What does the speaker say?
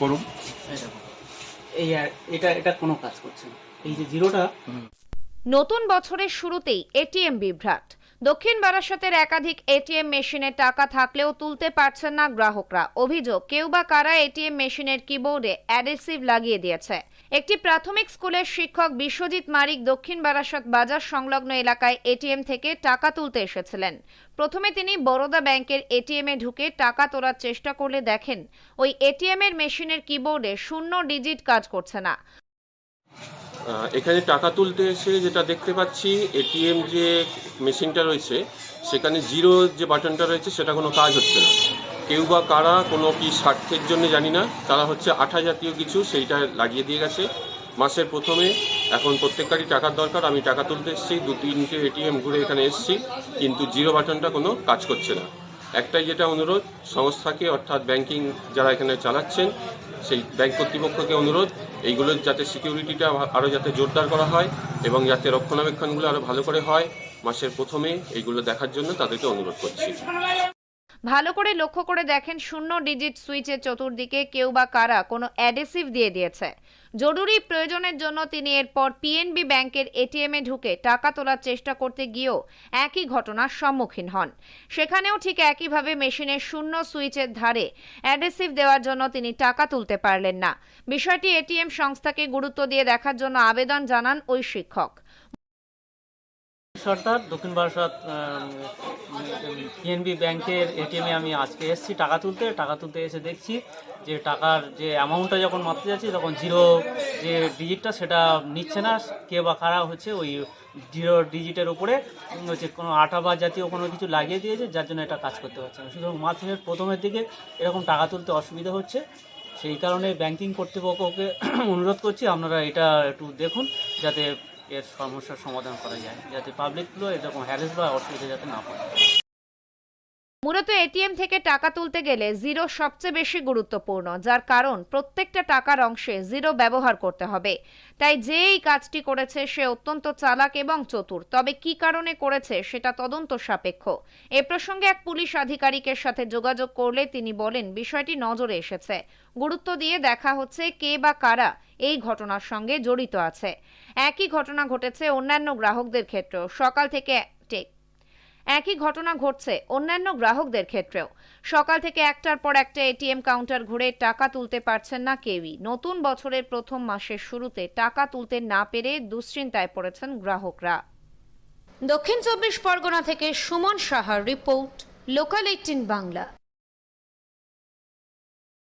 করুন। এই এটা এটা কোনো কাজ করছে না, এই যে জিরোটা। নতুন বছরের শুরুতেই এটিএম বিভ্রাট। দক্ষিণ বারাসতের একাধিক এটিএম মেশিনে টাকা থাকলেও তুলতে পারছেন না গ্রাহকরা। অভিযোগ, কেউ বা কারা এটিএম মেশিনের কিবোর্ডে অ্যাডহেসিভ লাগিয়ে দিয়েছে। একটি প্রাথমিক স্কুলের শিক্ষক বিশ্বজিৎ মারিক দক্ষিণ বারাসত বাজার সংলগ্ন এলাকায় এটিএম থেকে টাকা তুলতে এসেছিলেন। প্রথমে তিনি বরোদা ব্যাংকের এটিএম এ ঢুকে টাকা তোলার চেষ্টা করলে দেখেন ওই এটিএম এর মেশিনের কিবোর্ডে 0 ডিজিট কাজ করছে না। এখানে টাকা তুলতে এসে যেটা দেখতে পাচ্ছি, এটিএম যে মেশিনটা রয়েছে সেখানে জিরো যে বাটনটা রয়েছে সেটা কোনো কাজ হচ্ছে না। কেউ বা কারা কোনো কি স্বার্থের জন্য জানি না, তারা হচ্ছে আঠা জাতীয় কিছু সেইটা লাগিয়ে দিয়ে গেছে। মাসের প্রথমে এখন প্রত্যেকটারই টাকার দরকার, আমি টাকা তুলতে এসেছি, 2-3টে এটিএম ঘুরে এখানে এসেছি, কিন্তু জিরো বাটনটা কোনো কাজ করছে না। একটাই যেটা অনুরোধ সংস্থাকে, অর্থাৎ ব্যাংকিং যারা এখানে চালাচ্ছেন সেই ব্যাংক কর্তৃপক্ষকে অনুরোধ, এইগুলোর যাতে সিকিউরিটিটা আরও যাতে জোরদার করা হয় এবং যাতে রক্ষণাবেক্ষণগুলো আরও ভালো করে হয়, মাসের প্রথমে এইগুলো দেখার জন্য তাদেরকে অনুরোধ করছি। ভালো করে লক্ষ্য করে দেখেন 0 ডিজিট সুইচের চতুর্দিকে কেউ বা কারা কোনো অ্যাডহেসিভ দিয়ে দিয়েছে। জরুরি প্রয়োজনের জন্য তিনি এরপর পিএনবি ব্যাংকের এটিএম এ ঢুকে টাকা তোলার চেষ্টা করতে গিয়েও একই ঘটনার সম্মুখীন হন। সেখানেও ঠিক একইভাবে মেশিনের 0 সুইচের ধারে অ্যাডহেসিভ দেওয়ার জন্য তিনি টাকা তুলতে পারলেন না। বিষয়টি এটিএম সংস্থাকে গুরুত্ব দিয়ে দেখার জন্য আবেদন জানান ওই শিক্ষক। সর্দার দক্ষিণ বারাসত পিএনবি ব্যাংকের এটিএমে আমি আজকে এসেছি টাকা তুলতে এসে দেখছি যে টাকার যে অ্যামাউন্টটা যখন মাপতে যাচ্ছি তখন জিরো যে ডিজিটটা সেটা নিচ্ছে না। কে বা কারা হচ্ছে ওই জিরো ডিজিটের উপরে হচ্ছে কোনো আঠা বা জাতীয় কোনো কিছু লাগিয়ে দিয়েছে, যার জন্য এটা কাজ করতে পারছে না। সুতরাং মাসের প্রথমের দিকে এরকম টাকা তুলতে অসুবিধা হচ্ছে, সেই কারণে ব্যাংকিং কর্তৃপক্ষকে অনুরোধ করছি আপনারা এটা একটু দেখুন যাতে এর সমস্যার সমাধান করা যায়, যাতে পাবলিকগুলো এরকম হ্যারেস বা অসুবিধা যাতে না পায়। মূলত এটিএম থেকে টাকা তুলতে গেলে জিরো সবচেয়ে বেশি গুরুত্বপূর্ণ, যার কারণ প্রত্যেকটা টাকার অংশে জিরো ব্যবহার করতে হবে। তাই যে এই কাজটি করেছে সে অত্যন্ত চালাক এবং চতুর। তবে কি কারণে করেছে সেটা তদন্ত সাপেক্ষ। এ প্রসঙ্গে এক পুলিশ আধিকারিকের সাথে যোগাযোগ করলে তিনি বলেন বিষয়টি নজরে এসেছে, গুরুত্ব দিয়ে দেখা হচ্ছে কে বা কারা এই ঘটনার সঙ্গে জড়িত আছে। একই ঘটনা ঘটেছে অন্যান্য গ্রাহকদের ক্ষেত্রেও। একই ঘটনা ঘটছে অন্যান্য গ্রাহকদের ক্ষেত্রেও। সকাল থেকে একটার পর একটা এটিএম কাউন্টার ঘুরে টাকা তুলতে পারছেন না কেউই। নতুন বছরের প্রথম মাসের শুরুতে টাকা তুলতে না পেরে দুশ্চিন্তায় পড়েছেন গ্রাহকরা। দক্ষিণ 24 পরগনা থেকে সুমন সাহার রিপোর্ট, লোকাল 18 বাংলা।